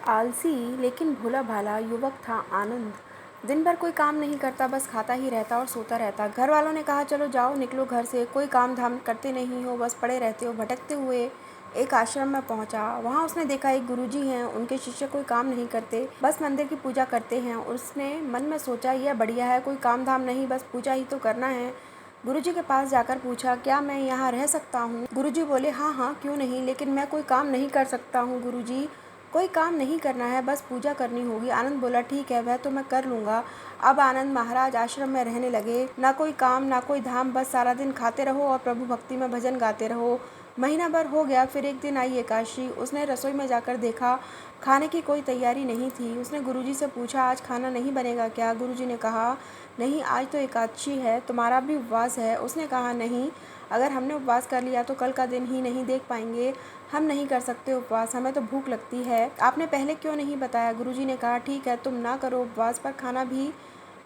आलसी लेकिन भोला भाला युवक था आनंद। दिन भर कोई काम नहीं करता, बस खाता ही रहता और सोता रहता। घर वालों ने कहा चलो जाओ निकलो घर से, कोई काम धाम करते नहीं हो, बस पड़े रहते हो। भटकते हुए एक आश्रम में पहुंचा। वहां उसने देखा एक गुरुजी हैं, उनके शिष्य कोई काम नहीं करते, बस मंदिर की पूजा करते हैं। उसने मन में सोचा यह बढ़िया है, कोई काम धाम नहीं, बस पूजा ही तो करना है। गुरुजी के पास जाकर पूछा क्या मैं यहाँ रह सकता हूँ? गुरुजी बोले हाँ हाँ क्यों नहीं, लेकिन मैं कोई काम नहीं कर सकता हूँ गुरुजी। कोई काम नहीं करना है, बस पूजा करनी होगी। आनंद बोला ठीक है, वह तो मैं कर लूँगा। अब आनंद महाराज आश्रम में रहने लगे। ना कोई काम ना कोई धाम, बस सारा दिन खाते रहो और प्रभु भक्ति में भजन गाते रहो। महीना भर हो गया, फिर एक दिन आई एकादशी। उसने रसोई में जाकर देखा, खाने की कोई तैयारी नहीं थी। उसने गुरुजी से पूछा आज खाना नहीं बनेगा क्या? गुरुजी ने कहा नहीं, आज तो एकादशी है, तुम्हारा भी उपवास है। उसने कहा नहीं, अगर हमने उपवास कर लिया तो कल का दिन ही नहीं देख पाएंगे। हम नहीं कर सकते उपवास, हमें तो भूख लगती है। आपने पहले क्यों नहीं बताया? गुरुजी ने कहा ठीक है, तुम ना करो उपवास, पर खाना भी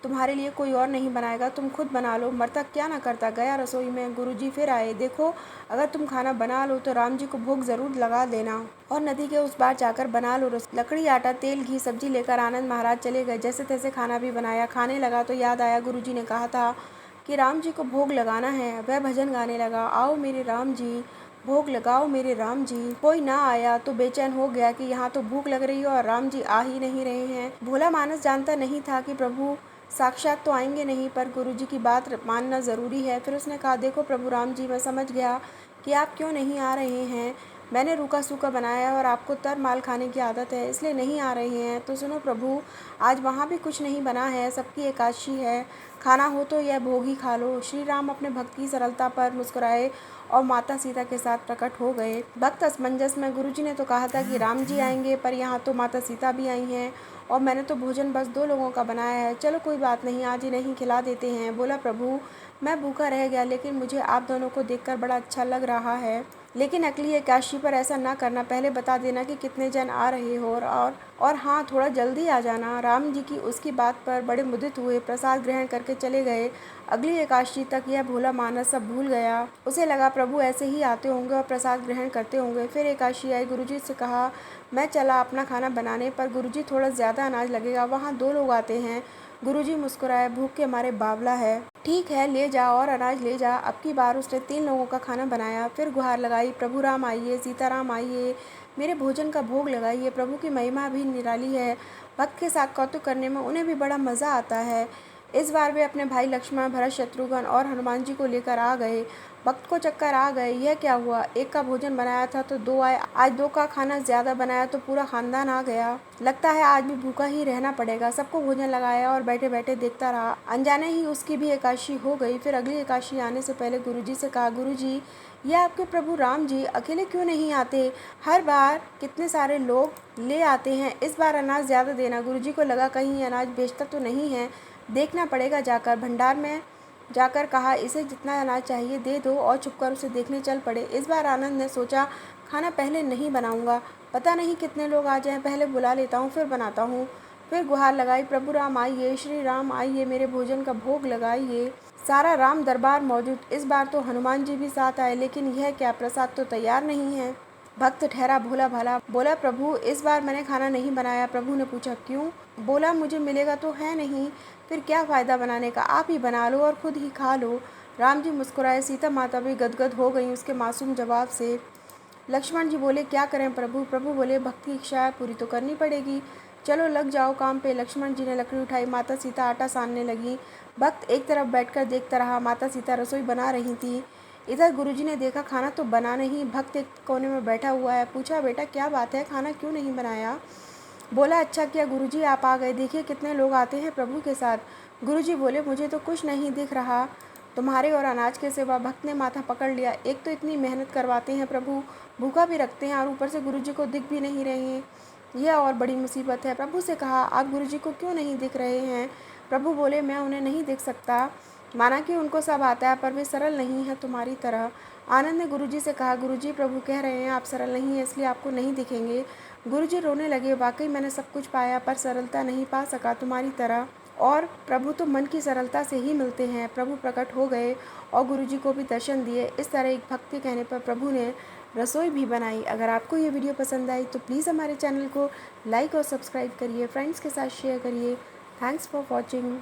तुम्हारे लिए कोई और नहीं बनाएगा, तुम खुद बना लो। मरता क्या ना करता, गया रसोई में। गुरुजी फिर आए। देखो, अगर तुम खाना बना लो तो राम जी को भोग जरूर लगा देना और नदी के उस पार जाकर बना लो। लकड़ी, आटा, तेल, घी, सब्जी लेकर आनंद महाराज चले गए। जैसे तैसे खाना भी बनाया। खाने लगा तो याद आया गुरुजी ने कहा था कि राम जी को भोग लगाना है। वह भजन गाने लगा, आओ मेरे राम जी, भोग लगाओ मेरे राम जी। कोई ना आया तो बेचैन हो गया कि यहाँ तो भूख लग रही है और राम जी आ ही नहीं रहे हैं। भोला मानस जानता नहीं था कि प्रभु साक्षात तो आएंगे नहीं, पर गुरुजी की बात मानना ज़रूरी है। फिर उसने कहा देखो प्रभु राम जी, मैं समझ गया कि आप क्यों नहीं आ रहे हैं। मैंने रूखा सूखा बनाया है और आपको तर माल खाने की आदत है, इसलिए नहीं आ रहे हैं। तो सुनो प्रभु, आज वहाँ भी कुछ नहीं बना है, सबकी एकादशी है। खाना हो तो यह भोग ही खा लो। श्री राम अपने भक्त की सरलता पर मुस्कुराए और माता सीता के साथ प्रकट हो गए। भक्त असमंजस में। गुरुजी ने तो कहा था कि राम जी आएंगे, पर यहाँ तो माता सीता भी आई हैं और मैंने तो भोजन बस 2 लोगों का बनाया है। चलो कोई बात नहीं, आज ही नहीं खिला देते हैं। बोला प्रभु मैं भूखा रह गया, लेकिन मुझे आप दोनों को देखकर बड़ा अच्छा लग रहा है। लेकिन अगली एकादशी पर ऐसा ना करना, पहले बता देना कि कितने जन आ रहे हो और हाँ, थोड़ा जल्दी आ जाना। राम जी की उसकी बात पर बड़े मुदित हुए, प्रसाद ग्रहण करके चले गए। अगली एकादशी तक यह भोला मानस सब भूल गया। उसे लगा प्रभु ऐसे ही आते होंगे और प्रसाद ग्रहण करते होंगे। फिर एकादशी आई। गुरुजी से कहा मैं चला अपना खाना बनाने, पर गुरुजी थोड़ा ज़्यादा अनाज लगेगा, वहाँ 2 लोग आते हैं। गुरुजी मुस्कुराए, भूख के मारे बावला है। ठीक है, ले जा और अनाज ले जा। अब की बार उसने 3 लोगों का खाना बनाया। फिर गुहार लगाई, प्रभु राम आइए, सीताराम आइए, मेरे भोजन का भोग लगाइए। प्रभु की महिमा भी निराली है। भक्त के साथ कौतुक करने में उन्हें भी बड़ा मज़ा आता है। इस बार वे अपने भाई लक्ष्मण, भरत, शत्रुघ्न और हनुमान जी को लेकर आ गए। भक्त को चक्कर आ गए, यह क्या हुआ? एक का भोजन बनाया था तो 2 आए, आज 2 का खाना ज्यादा बनाया तो पूरा खानदान आ गया। लगता है आज भी भूखा ही रहना पड़ेगा। सबको भोजन लगाया और बैठे बैठे देखता रहा। अनजाने ही उसकी भी एकादशी हो गई। फिर अगली एकादशी आने से पहले गुरुजी से कहा गुरुजी, ये आपके प्रभु राम जी अकेले क्यों नहीं आते? हर बार कितने सारे लोग ले आते हैं, इस बार अनाज ज्यादा देना। गुरुजी को लगा कहीं अनाज बेचता तो नहीं है, देखना पड़ेगा जाकर। भंडार में जाकर कहा इसे जितना अनाज चाहिए दे दो और छुपकर उसे देखने चल पड़े। इस बार आनंद ने सोचा खाना पहले नहीं बनाऊंगा, पता नहीं कितने लोग आ जाएं, पहले बुला लेता हूँ फिर बनाता हूँ। फिर गुहार लगाई, प्रभु राम आइए, श्री राम आइए, मेरे भोजन का भोग लगाइए। सारा राम दरबार मौजूद। इस बार तो हनुमान जी भी साथ आए, लेकिन यह क्या, प्रसाद तो तैयार नहीं है। भक्त ठहरा भोला भाला, बोला प्रभु इस बार मैंने खाना नहीं बनाया। प्रभु ने पूछा क्यों? बोला मुझे मिलेगा तो है नहीं, फिर क्या फ़ायदा बनाने का, आप ही बना लो और खुद ही खा लो। राम जी मुस्कुराए, सीता माता भी गदगद हो गई उसके मासूम जवाब से। लक्ष्मण जी बोले क्या करें प्रभु? प्रभु बोले भक्त की इच्छा पूरी तो करनी पड़ेगी, चलो लग जाओ काम पे। लक्ष्मण जी ने लकड़ी उठाई, माता सीता आटा सानने लगी। भक्त एक तरफ बैठकर देखता रहा, माता सीता रसोई बना रही थी। इधर गुरुजी ने देखा खाना तो बना नहीं, भक्त एक कोने में बैठा हुआ है। पूछा बेटा क्या बात है, खाना क्यों नहीं बनाया? बोला अच्छा किया गुरुजी आप आ गए, देखिए कितने लोग आते हैं प्रभु के साथ। गुरुजी बोले मुझे तो कुछ नहीं दिख रहा तुम्हारे और अनाज के सिवा। भक्त ने माथा पकड़ लिया, एक तो इतनी मेहनत करवाते हैं प्रभु, भूखा भी रखते हैं और ऊपर से गुरुजी को दिख भी नहीं रहे हैं, यह और बड़ी मुसीबत है। प्रभु से कहा आप गुरुजी को क्यों नहीं दिख रहे हैं? प्रभु बोले मैं उन्हें नहीं देख सकता, माना कि उनको सब आता है पर वे सरल नहीं है तुम्हारी तरह। आनंद ने गुरुजी से कहा गुरुजी प्रभु कह रहे हैं आप सरल नहीं है, इसलिए आपको नहीं दिखेंगे। गुरुजी रोने लगे, वाकई मैंने सब कुछ पाया पर सरलता नहीं पा सका तुम्हारी तरह, और प्रभु तो मन की सरलता से ही मिलते हैं। प्रभु प्रकट हो गए और गुरुजी को भी दर्शन दिए। इस तरह एक भक्त के कहने पर प्रभु ने रसोई भी बनाई। अगर आपको ये वीडियो पसंद आई तो प्लीज़ हमारे चैनल को लाइक और सब्सक्राइब करिए, फ्रेंड्स के साथ शेयर करिए। Thanks for watching.